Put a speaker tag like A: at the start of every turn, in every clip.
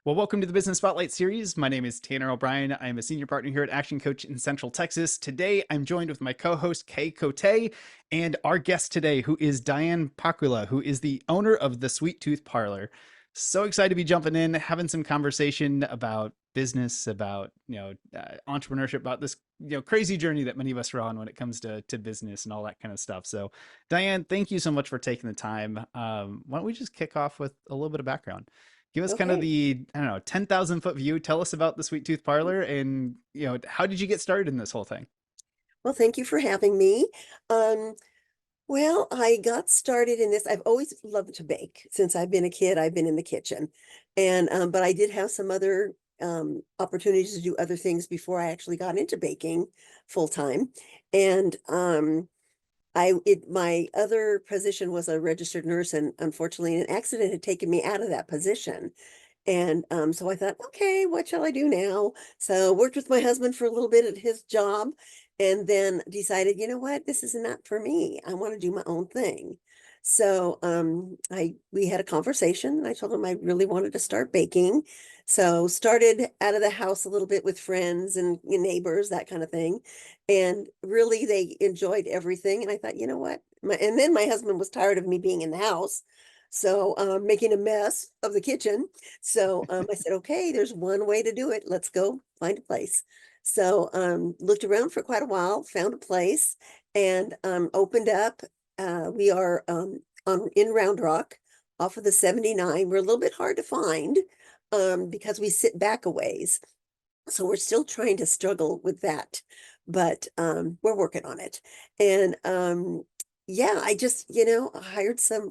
A: Well, welcome to the Business Spotlight series. My name is Tanner O'Brien. I'm a senior partner here at Action Coach in Central Texas. Today, I'm joined with my co-host Kay Cote and our guest today, who is Diane Pakula, who is the owner of the Sweet Tooth Parlor. So excited to be jumping in, having some conversation about business, about entrepreneurship, about this crazy journey that many of us are on when it comes to business and all that kind of stuff. So, Diane, thank you so much for taking the time. Why don't we just kick off with a little bit of background? Give us kind of
B: Okay.
A: the, I don't know, 10,000 foot view. Tell us about the Sweet Tooth Parlor and, how did you get started in this whole thing?
B: Well, thank you for having me. Um, well, I got started in this. I've always loved to bake. Since I've been a kid, I've been in the kitchen. And but I did have some other opportunities to do other things before I actually got into baking full time. And my other position was a registered nurse, and unfortunately an accident had taken me out of that position. And so I thought, okay, what shall I do now? So worked with my husband for a little bit at his job and then decided, you know what, this is not for me. I want to do my own thing. So I we had a conversation and I told him I really wanted to start baking. So started out of the house a little bit with friends and neighbors, that kind of thing. And really they enjoyed everything. And I thought, you know what? And then my husband was tired of me being in the house. So making a mess of the kitchen. So I said, okay, there's one way to do it. Let's go find a place. So looked around for quite a while, found a place, and opened up. We are in Round Rock off of the 79. We're a little bit hard to find because we sit back a ways. So we're still trying to struggle with that, but we're working on it. And yeah, I just, hired some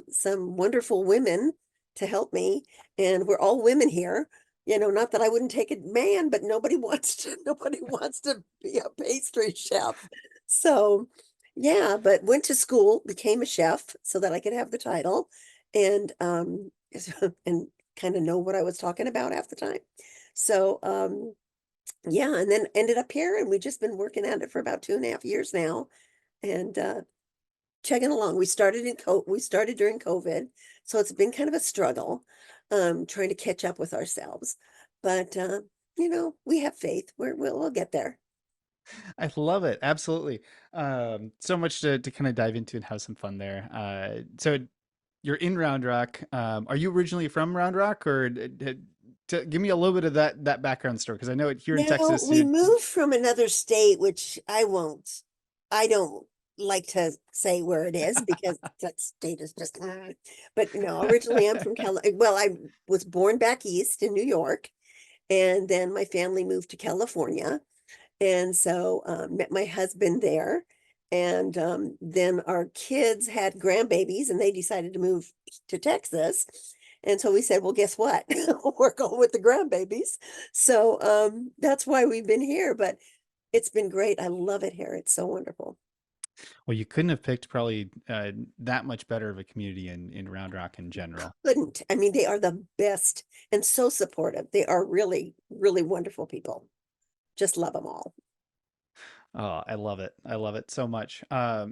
B: wonderful women to help me, and we're all women here. Not that I wouldn't take a man, but nobody wants to nobody wants to be a pastry chef. So, yeah, but went to school, became a chef so that I could have the title and and kind of know what I was talking about half the time. So, yeah, and then ended up here, and we've just been working at it for about 2.5 years now, and chugging along. We started during COVID, so it's been kind of a struggle, trying to catch up with ourselves. But we have faith. We'll get there.
A: I love it. Absolutely. So much to kind of dive into and have some fun there. So you're in Round Rock. Are you originally from Round Rock or give me a little bit of that background story? Because I know it here in
B: Now
A: Texas,
B: we moved from another state, which I won't. I don't like to say where it is because that state is just. But no, originally I'm from California. Well, I was born back east in New York, and then my family moved to California. And so met my husband there. And then our kids had grandbabies and they decided to move to Texas. And so we said, well, guess what? We're going with the grandbabies. So that's why we've been here. But it's been great. I love it here. It's so wonderful.
A: well, you couldn't have picked probably that much better of a community in Round Rock in general.
B: Couldn't. I mean, they are the best and so supportive. They are really, really wonderful people. Just love them all.
A: Oh, I love it. I love it so much.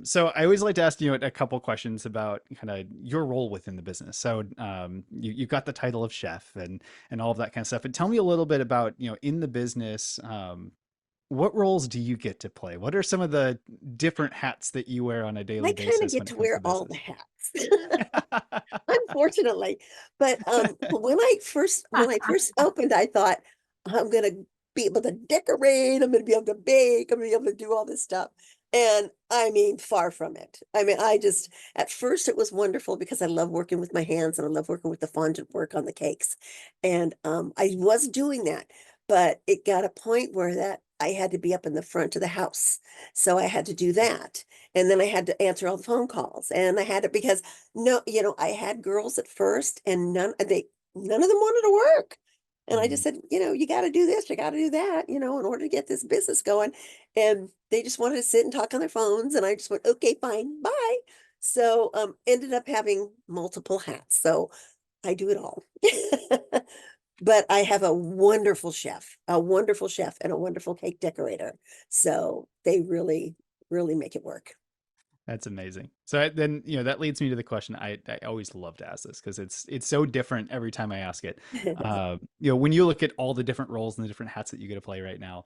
A: So I always like to ask you a couple questions about kind of your role within the business. So you've got the title of chef and all of that kind of stuff. And tell me a little bit about, in the business, what roles do you get to play? What are some of the different hats that you wear on a
B: I
A: daily
B: kind of
A: basis
B: get
A: when it
B: to
A: comes
B: wear
A: to
B: all the
A: business?
B: hats. Unfortunately. But when I first opened, I thought I'm gonna be able to decorate, I'm gonna be able to bake, I'm gonna be able to do all this stuff. And I mean, far from it. I mean, I just at first it was wonderful because I love working with my hands and I love working with the fondant work on the cakes. And I was doing that, but it got a point where that I had to be up in the front of the house. So I had to do that. And then I had to answer all the phone calls. And I had to because no, I had girls at first and none of them wanted to work. And I just
A: Mm.
B: said, you got to do this, you got to do that, in order to get this business going. And they just wanted to sit and talk on their phones. And I just went, okay, fine, bye. So ended up having multiple hats. So I do it all. But I have a wonderful chef and a wonderful cake decorator. So they really, really make it work.
A: That's amazing. So then, that leads me to the question I always love to ask this because it's so different every time I ask it. When you look at all the different roles and the different hats that you get to play right now,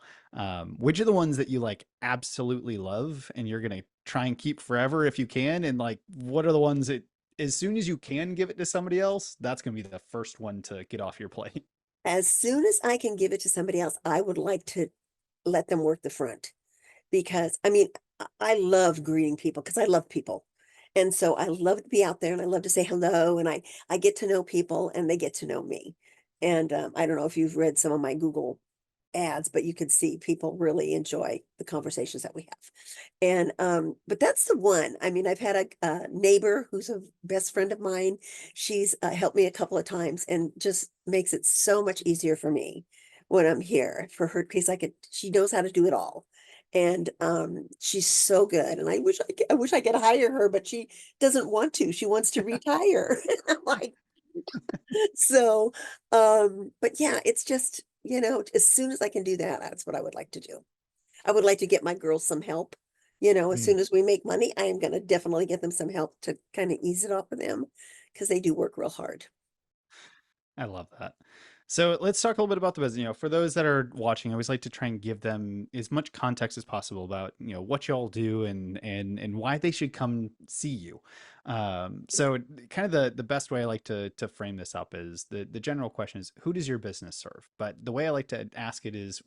A: which are the ones that you like absolutely love and you're gonna try and keep forever if you can? And like, what are the ones that as soon as you can give it to somebody else, that's gonna be the first one to get off your plate?
B: As soon as I can give it to somebody else, I would like to let them work the front because I mean, I love greeting people because I love people. And so I love to be out there and I love to say hello and I get to know people and they get to know me. And I don't know if you've read some of my Google ads, but you could see people really enjoy the conversations that we have. And but that's the one. I mean, I've had a neighbor who's a best friend of mine. She's helped me a couple of times and just makes it so much easier for me when I'm here for her because she knows how to do it all. And she's so good. And I wish I could hire her, but she doesn't want to. She wants to retire. I'm like, so, but yeah, it's just, as soon as I can do that, that's what I would like to do. I would like to get my girls some help. As
A: Mm,
B: soon as we make money, I am going to definitely get them some help to kind of ease it off of them because they do work real hard.
A: I love that. So let's talk a little bit about the business. For those that are watching, I always like to try and give them as much context as possible about what y'all do and why they should come see you. So kind of the best way I like to frame this up is the general question is who does your business serve? But the way I like to ask it is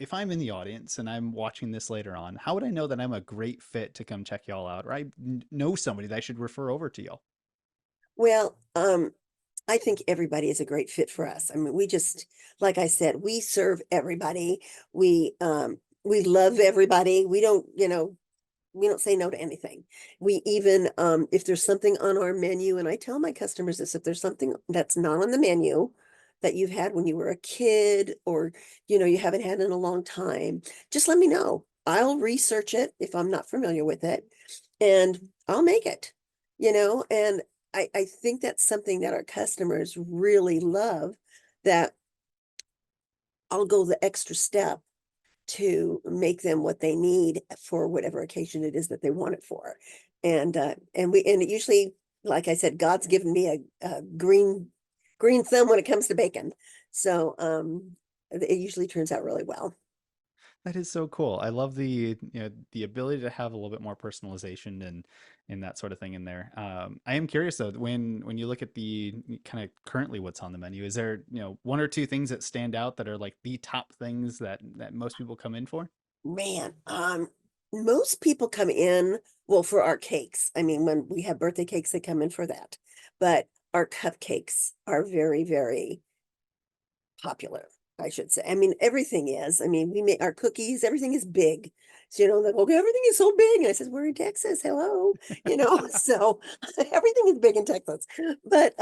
A: if I'm in the audience and I'm watching this later on, how would I know that I'm a great fit to come check y'all out, or I know somebody that I should refer over to y'all?
B: Well, I think everybody is a great fit for us. I mean, like I said, we serve everybody. We love everybody. We don't say no to anything. We even, if there's something on our menu, and I tell my customers this, if there's something that's not on the menu that you've had when you were a kid or, you haven't had in a long time, just let me know. I'll research it if I'm not familiar with it and I'll make it, and I think that's something that our customers really love that I'll go the extra step to make them what they need for whatever occasion it is that they want it for. And it usually, like I said, God's given me a green thumb when it comes to bacon. So it usually turns out really well.
A: That is so cool. I love the ability to have a little bit more personalization and that sort of thing in there. I am curious though, when you look at the kind of currently what's on the menu, is there one or two things that stand out that are like the top things that most people come in for?
B: Man, most people come in, well, for our cakes. I mean, when we have birthday cakes, they come in for that. But our cupcakes are very, very popular, I should say. I mean, everything is. I mean, we make our cookies, everything is big. So, like, okay, everything is so big. And I says, we're in Texas. Hello. So everything is big in Texas. But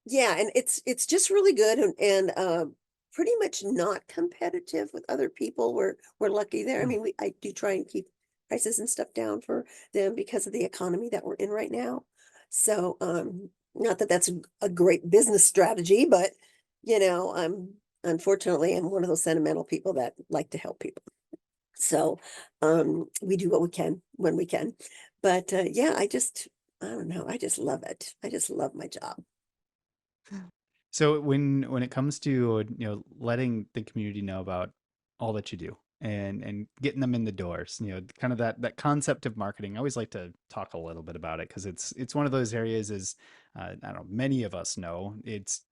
B: yeah, and it's just really good and pretty much not competitive with other people. We're lucky there. I
A: Hmm.
B: mean, I do try and keep prices and stuff down for them because of the economy that we're in right now. So not that that's a great business strategy, but unfortunately I'm one of those sentimental people that like to help people. So we do what we can when we can. But yeah, I don't know, I just love it. I just love my job.
A: So when it comes to letting the community know about all that you do and getting them in the doors, kind of that concept of marketing, I always like to talk a little bit about it because it's one of those areas as I don't know, many of us know it's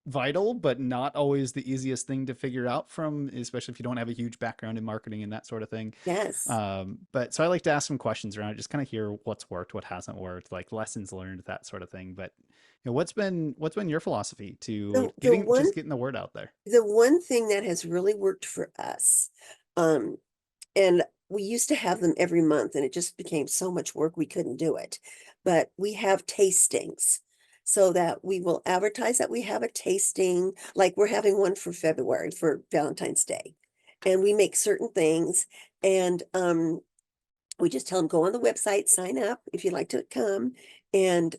A: vital, but not always the easiest thing to figure out from, especially if you don't have a huge background in marketing and that sort of thing.
B: Yes.
A: But so I like to ask some questions around it, just kind of hear what's worked, what hasn't worked, like lessons learned, that sort of thing. But what's been your philosophy to
B: The the
A: getting
B: one
A: just getting the word out there?
B: the one thing that has really worked for us, um, and we used to have them every month and it just became so much work we couldn't do it. But we have tastings so that we will advertise that we have a tasting, like we're having one for February for Valentine's Day. And we make certain things and we just tell them go on the website, sign up if you'd like to come. And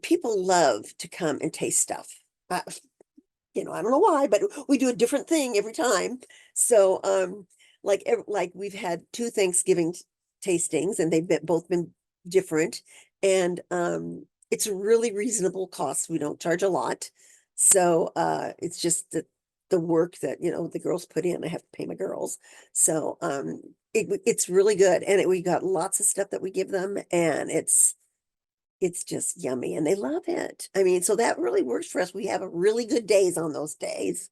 B: people love to come and taste stuff. I don't know why, but we do a different thing every time. So like we've had two Thanksgiving tastings, and both been different, and it's a really reasonable cost. We don't charge a lot, so it's just the work that the girls put in. I have to pay my girls, so it's really good, and we got lots of stuff that we give them, and it's just yummy, and they love it. I mean, so that really works for us. We have a really good days on those days,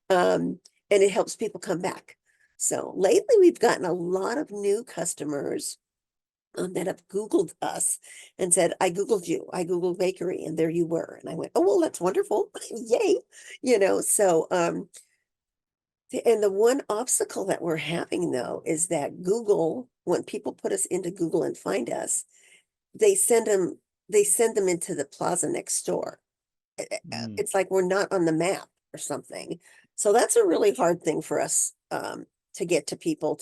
B: um, and it helps people come back. So lately, we've gotten a lot of new customers that have Googled us and said, "I Googled you. I Googled bakery, and there you were." And I went, "Oh, well, that's wonderful. Yay." So and the one obstacle that we're having though is that Google, when people put us into Google and find us, they send them they send them into the plaza next door.
A: Mm.
B: It's like we're not on the map or something. So that's a really hard thing for us, to get to people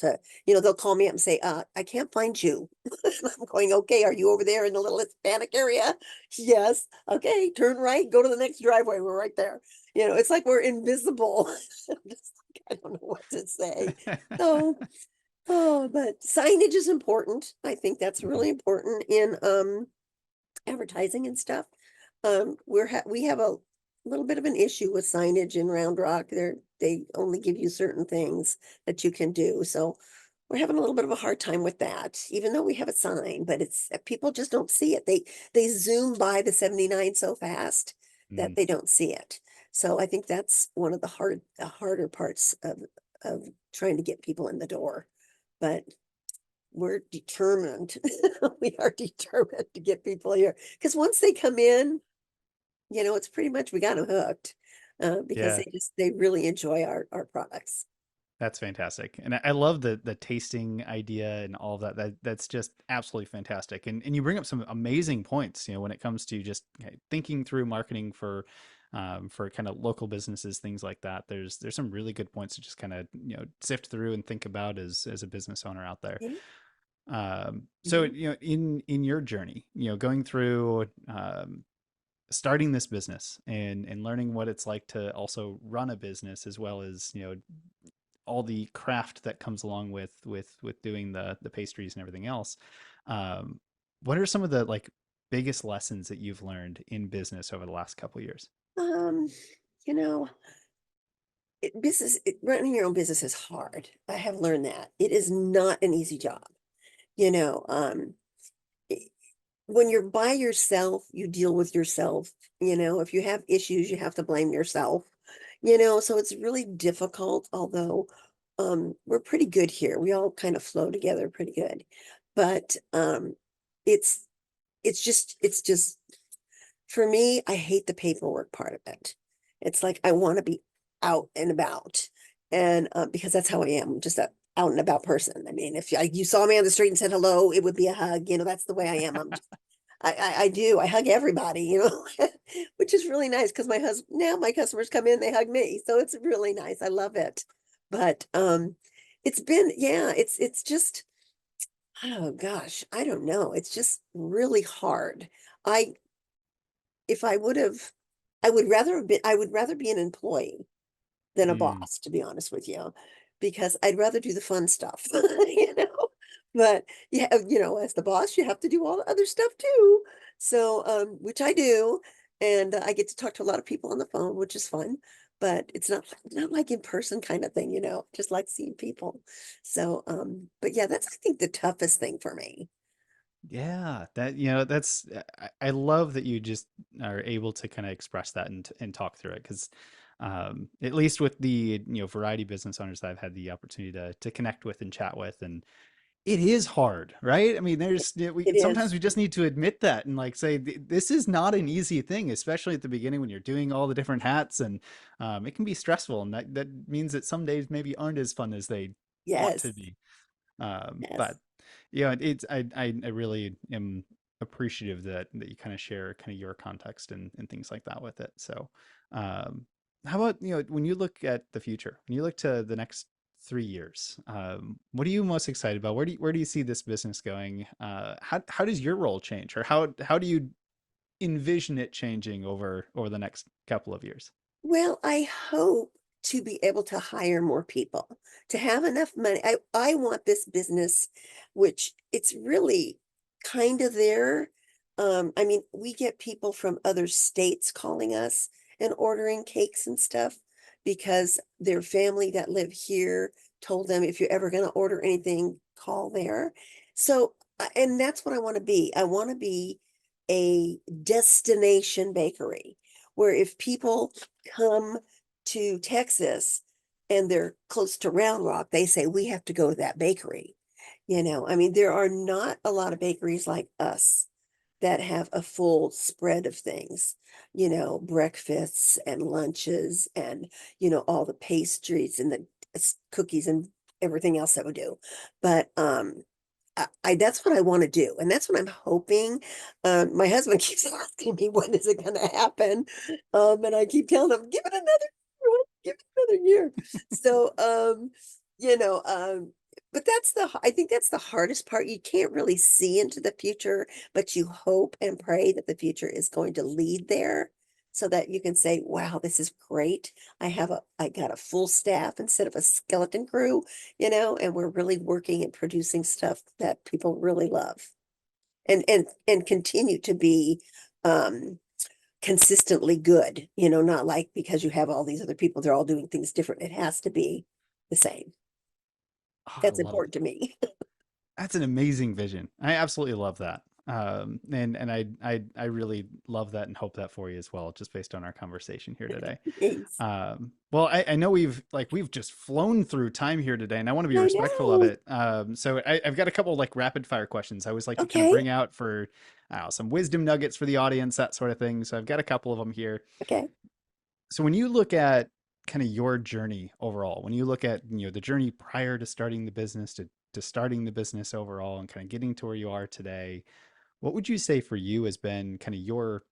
B: they'll call me up and say, I can't find you. And I'm going, okay, are you over there in the little Hispanic area? Yes. Okay, turn right, go to the next driveway. We're right there. It's like we're invisible. I'm just like, I don't know what to say. So, oh, but signage is important. I think that's
A: Mhm.
B: really important in advertising and stuff. We have a little bit of an issue with signage in Round Rock. They only give you certain things that you can do. So we're having a little bit of a hard time with that, even though we have a sign, but it's people just don't see it. They zoom by the 79 so fast that
A: Mhm.
B: they don't see it. So I think that's one of the harder parts of trying to get people in the door. But we're determined. We are determined to get people here because once they come in, it's pretty much we got them hooked, because
A: Yeah.
B: they really enjoy our products.
A: That's fantastic. And I love the tasting idea and all of that. That's just absolutely fantastic. And you bring up some amazing points, when it comes to just thinking through marketing for kind of local businesses, things like that. There's some really good points to just kind of, sift through and think about as a business owner out there.
B: Yeah.
A: So,
B: Mhm.
A: in your journey, going through starting this business and learning what it's like to also run a business as well as, all the craft that comes along with doing the pastries and everything else. Um, what are some of the like biggest lessons that you've learned in business over the last couple of years?
B: Um, you know, running your own business is hard. I have learned that it is not an easy job. You know, i- when you're by yourself, you deal with yourself. If you have issues, you have to blame yourself. So it's really difficult, although we're pretty good here. We all kind of flow together pretty good. But it's it's just for me, I hate the paperwork part of it. It's like I want to be out and about. And because that's how I am, I'm just a out and about person. I mean, if you saw me on the street and said hello, it would be a hug. That's the way I am. I do. I hug everybody, which is really nice because now my customers come in, they hug me. So it's really nice. I love it. But yeah, it's just, oh gosh, I don't know. It's just really hard. I if I would have I would rather be an employee than a
A: Mm,
B: boss, to be honest with you, because I'd rather do the fun stuff, you know? But yeah, as the boss, you have to do all the other stuff too. So, which I do, and I get to talk to a lot of people on the phone, which is fun, but it's not like in person kind of thing, just like seeing people. So, but yeah, that's I think the toughest thing for me.
A: yeah, that's I love that you just are able to kind of express that and talk through it because at least with the variety business owners that I've had the opportunity to connect with and chat with, and it is hard, right? I mean, we
B: It
A: sometimes
B: is.
A: we just need to admit that and like say this is not an easy thing, especially at the beginning when you're doing all the different hats, and it can be stressful, and that means that some days maybe aren't as fun as they want
B: Yes.
A: to be.
B: Yes.
A: But it's I really am appreciative that you kind of share kind of your context and things like that with it. So, um, how about when you look at the future, when you look to the next 3 years, what are you most excited about? Where do you see this business going? How does your role change, or how do you envision it changing over the next couple of years?
B: Well, I hope to be able to hire more people, to have enough money. I want this business, which it's really kind of there. I mean, we get people from other states calling us and ordering cakes and stuff because their family that live here told them if you're ever going to order anything, call there. So, and that's what I want to be. I want to be a destination bakery where if people come to Texas and they're close to Round Rock, they say, we have to go to that bakery. I mean, there are not a lot of bakeries like us that have a full spread of things, breakfasts and lunches and, all the pastries and the cookies and everything else that we do. But that's what I want to do. And that's what I'm hoping. My husband keeps asking me, when is it going to happen? And I keep telling him, give it another year. So, you know, um, but I think that's the hardest part. You can't really see into the future, but you hope and pray that the future is going to lead there so that you can say, wow, this is great. I got a full staff instead of a skeleton crew, and we're really working and producing stuff that people really love and continue to be, um, consistently good, not like because you have all these other people, they're all doing things different. It has to be the same.
A: Oh, I
B: That's
A: love
B: important to me.
A: That's an amazing vision. I absolutely love that. And I really love that and hope that for you as well, just based on our conversation here today.
B: Thanks.
A: Well, I know we've just flown through time here today, and I want to be
B: I
A: respectful of
B: know.
A: it. So I've got a couple like rapid fire questions. I always like to kind of
B: Okay.
A: bring out for some wisdom nuggets for the audience, that sort of thing. So I've got a couple of them here.
B: Okay.
A: So when you look at kind of your journey overall, when you look at the journey prior to starting the business to starting the business overall and kind of getting to where you are today, what would you say for you has been kind of your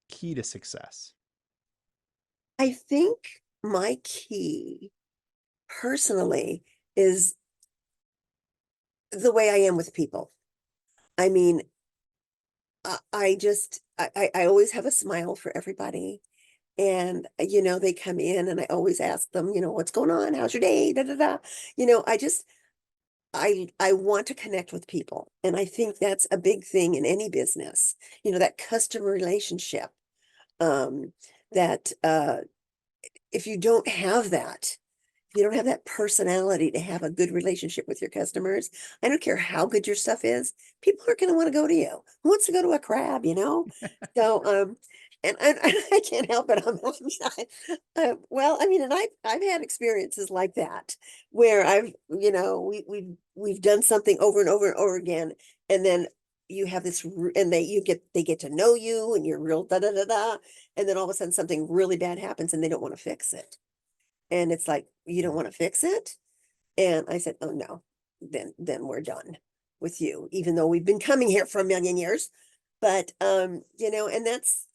A: key to success?
B: I think my key personally is the way I am with people. I mean, I always have a smile for everybody. And, they come in and I always ask them, what's going on? How's your day? Da, da, da. I just, I want to connect with people. And I think that's a big thing in any business, that customer relationship. Um, that if you don't have that, if you don't have that personality to have a good relationship with your customers, I don't care how good your stuff is, people are going to want to go to you. Who wants to go to a crab? So, and I can't help it. Well, I mean, and I've had experiences like that where we've done something over and over and over again, and then you have this, and they get to know you, and you're real da da da da, and then all of a sudden something really bad happens, and they don't want to fix it. And it's like, you don't want to fix it? And I said, oh no, then we're done with you, even though we've been coming here for a million years. But and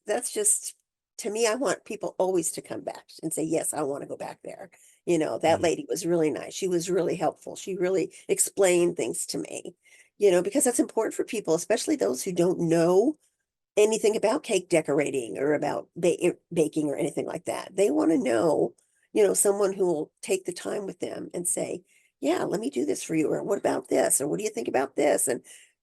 B: that's just, to me, I want people always to come back and say, yes, I want to go back there. That
A: Mm,
B: lady was really nice. She was really helpful. She really explained things to me, because that's important for people, especially those who don't know anything about cake decorating or about baking or anything like that. They want to know, someone who will take the time with them and say, yeah, let me do this for you. Or what about this? Or what do you think about this? And,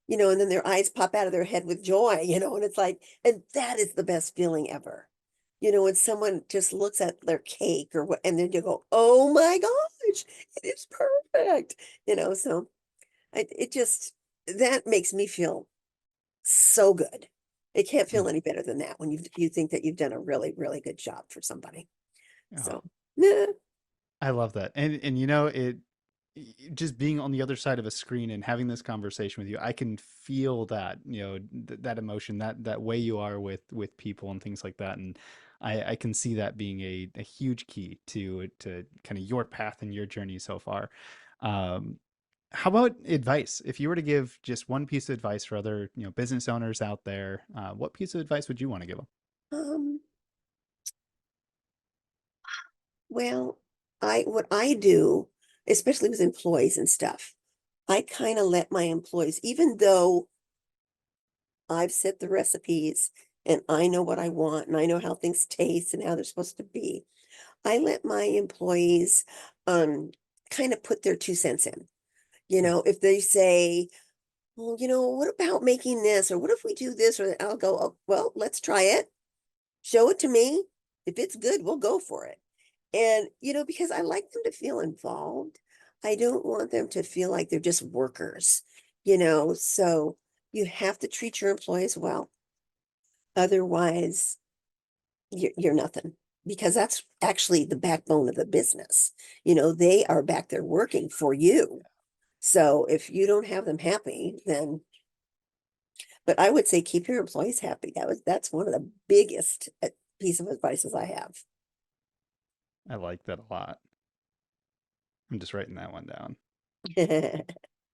B: and then their eyes pop out of their head with joy, and it's like, and that is the best feeling ever. When someone just looks at their cake or what, and then you go, oh my gosh, it is perfect. So it just, that makes me feel so good. It can't
A: mm.
B: feel any better than that when you think that you've done a really, really good job for somebody.
A: Oh,
B: So, yeah,
A: I love that. And just being on the other side of a screen and having this conversation with you, I can feel that, that emotion, that way you are with people and things like that. And I can see that being a huge key to kind of your path and your journey so far. Um, how about advice? If you were to give just one piece of advice for other, business owners out there, what piece of advice would you want to give them?
B: um, well, what I do, especially with employees and stuff, I kind of let my employees, even though I've set the recipes and I know what I want and I know how things taste and how they're supposed to be, I let my employees um kind of put their 2 cents in. You
A: Mm.
B: know, if they say, well, what about making this? Or what if we do this? Or I'll go, oh, well, let's try it. Show it to me. If it's good, we'll go for it. And, because I like them to feel involved. I don't want them to feel like they're just workers, so you have to treat your employees well. Otherwise, you're nothing, because that's actually the backbone of the business. They are back there working for you. So if you don't have them happy, then, but I would say keep your employees happy. That's one of the biggest piece of advices I have.
A: I like that a lot. I'm just writing that one down.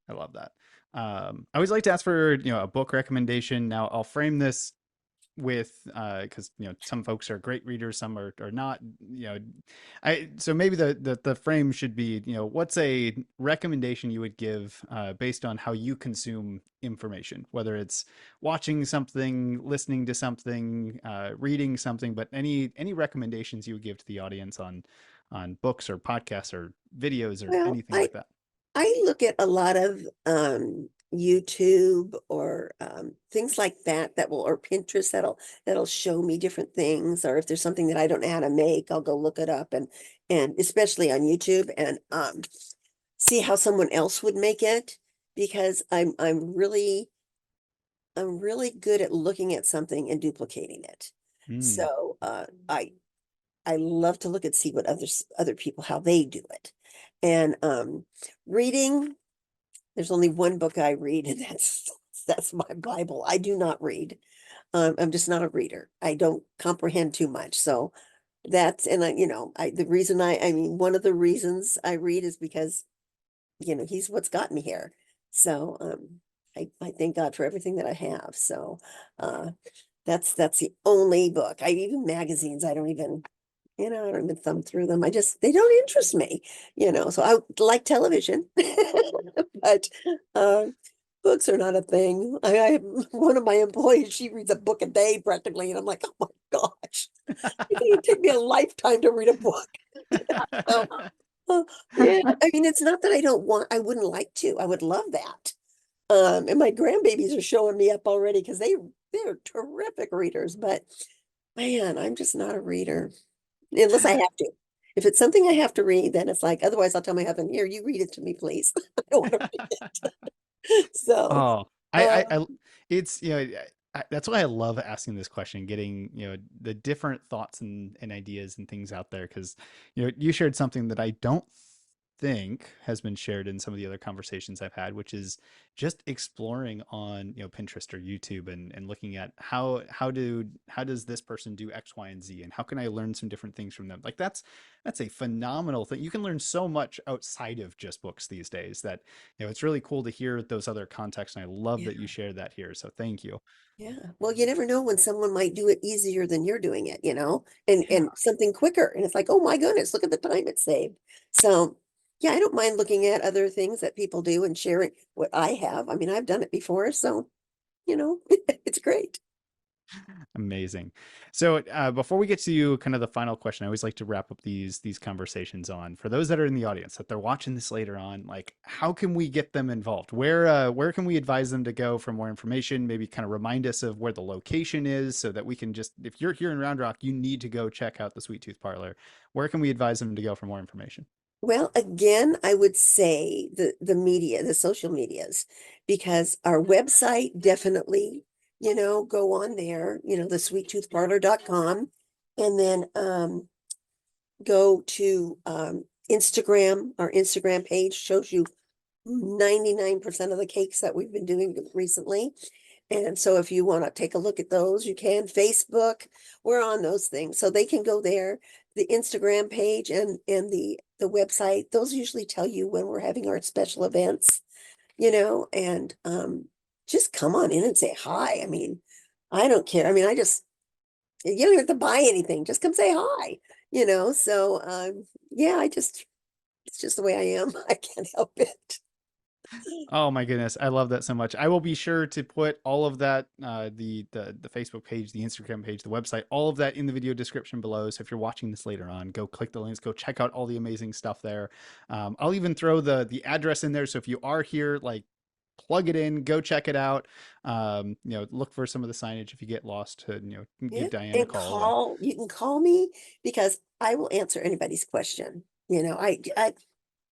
A: I love that. I always like to ask for a book recommendation. Now I'll frame this with because some folks are great readers, some are not. I so maybe the frame should be what's a recommendation you would give based on how you consume information, whether it's watching something, listening to something, reading something, but any recommendations you would give to the audience on books or podcasts or videos or
B: Well,
A: anything
B: I
A: like that.
B: I look at a lot of YouTube or things like that will, or Pinterest, that'll show me different things. Or if there's something that I don't know how to make, I'll go look it up, and especially on YouTube, and see how someone else would make it, because I'm really good at looking at something and duplicating it.
A: Mm.
B: So I love to look and see what other people, how they do it. And reading, there's only one book I read, and that's my Bible. I do not read. I'm just not a reader. I don't comprehend too much. So that's, and the reason I mean, one of the reasons I read is because, he's what's got me here. So I thank God for everything that I have. So uh that's the only book. I even magazines, I don't even thumb through them. They don't interest me, so I like television, but uh, books are not a thing. I have one of my employees, she reads a book a day practically, and I'm like, oh my gosh, it take me a lifetime to read a book. So, yeah, I mean, it's not that I wouldn't like to. I would love that. And my grandbabies are showing me up already because they're terrific readers, but man, I'm just not a reader. Unless I have to. If it's something I have to read, then it's like, otherwise I'll tell my husband, here, you read it to me, please. I don't want to read it. So,
A: Oh,
B: uh,
A: it's that's why I love asking this question, getting the different thoughts and ideas and things out there, because you shared something that I don't think has been shared in some of the other conversations I've had, which is just exploring on Pinterest or YouTube and looking at how does this person do X, Y, and Z, and how can I learn some different things from them. Like that's a phenomenal thing. You can learn so much outside of just books these days that it's really cool to hear those other contexts, and I love that you
B: yeah,
A: shared that here. So thank you.
B: yeah. Well, you never know when someone might do it easier than you're doing it, and
A: Yeah.
B: something quicker. And it's like, oh my goodness, look at the time it saved. So, yeah, I don't mind looking at other things that people do and sharing what I have. I mean, I've done it before, so it's great.
A: Amazing. So before we get to kind of the final question, I always like to wrap up these conversations on, for those that are in the audience, that they're watching this later on, like how can we get them involved? Where can we advise them to go for more information? Maybe kind of remind us of where the location is, so that we can just, if you're here in Round Rock, you need to go check out the Sweet Tooth Parlor. Where can we advise them to go for more information?
B: Well, again, I would say the media, the social medias, because our website, definitely, go on there, the sweettoothparlor.com, and then go to Instagram. Our Instagram page shows you 99% of the cakes that we've been doing recently. And so if you want to take a look at those, you can. Facebook, we're on those things. So they can go there. The Instagram page and the website, those usually tell you when we're having our special events, and just come on in and say hi. I mean, I don't care. I mean, you don't have to buy anything. Just come say hi, So yeah, it's just the way I am. I can't help it.
A: Oh my goodness, I love that so much. I will be sure to put all of that, the Facebook page, the Instagram page, the website, all of that in the video description below. So if you're watching this later on, go click the links, go check out all the amazing stuff there. I'll even throw the address in there. So if you are here, like, plug it in, go check it out. Look for some of the signage if you get lost. To
B: Yeah,
A: give Diane a
B: and
A: call. And
B: you can call me because I will answer anybody's question.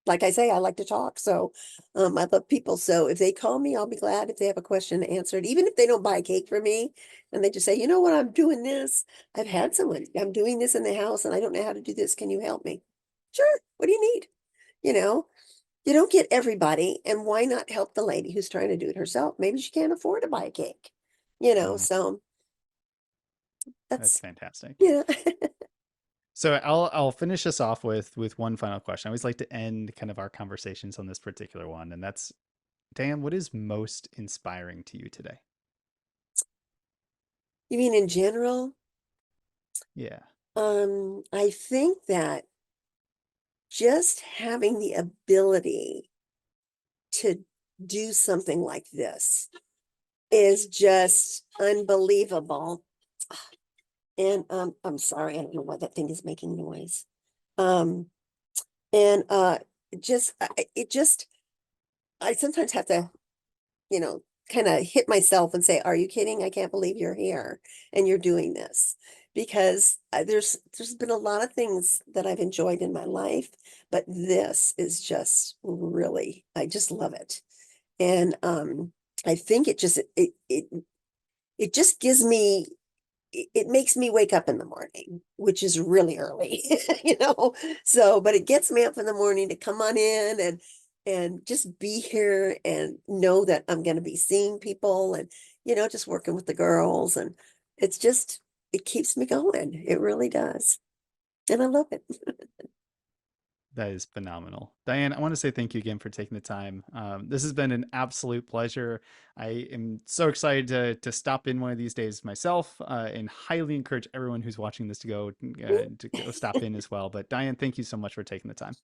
B: Like I say, I like to talk, so I love people. So if they call me, I'll be glad if they have a question answered, even if they don't buy a cake for me and they just say, you know what, I'm doing this. I've had someone, I'm doing this in the house and I don't know how to do this. Can you help me? Sure. What do you need? You know, you don't get everybody, and why not help the lady who's trying to do it herself? Maybe she can't afford to buy a cake,
A: mhm,
B: so
A: that's
B: that's
A: fantastic.
B: yeah.
A: So I'll finish us off with one final question. I always like to end kind of our conversations on this particular one, and that's, Dan, what is most inspiring to you today?
B: You mean in general?
A: Yeah.
B: I think that just having the ability to do something like this is just unbelievable. And I'm sorry, I don't know why that thing is making noise. Um, and it just I sometimes have to, you know, kind of hit myself and say, "Are you kidding? I can't believe you're here and you're doing this." Because there's been a lot of things that I've enjoyed in my life, but this is just really, I just love it. And I think it just gives me it makes me wake up in the morning, which is really early, you know. So, but it gets me up in the morning to come on in and just be here and know that I'm going to be seeing people and just working with the girls, and it's just it keeps me going. It really does. And I love it.
A: That is phenomenal. Diane, I want to say thank you again for taking the time. This has been an absolute pleasure. I am so excited to stop in one of these days myself, and highly encourage everyone who's watching this to go stop in as well. But Diane, thank you so much for taking the time.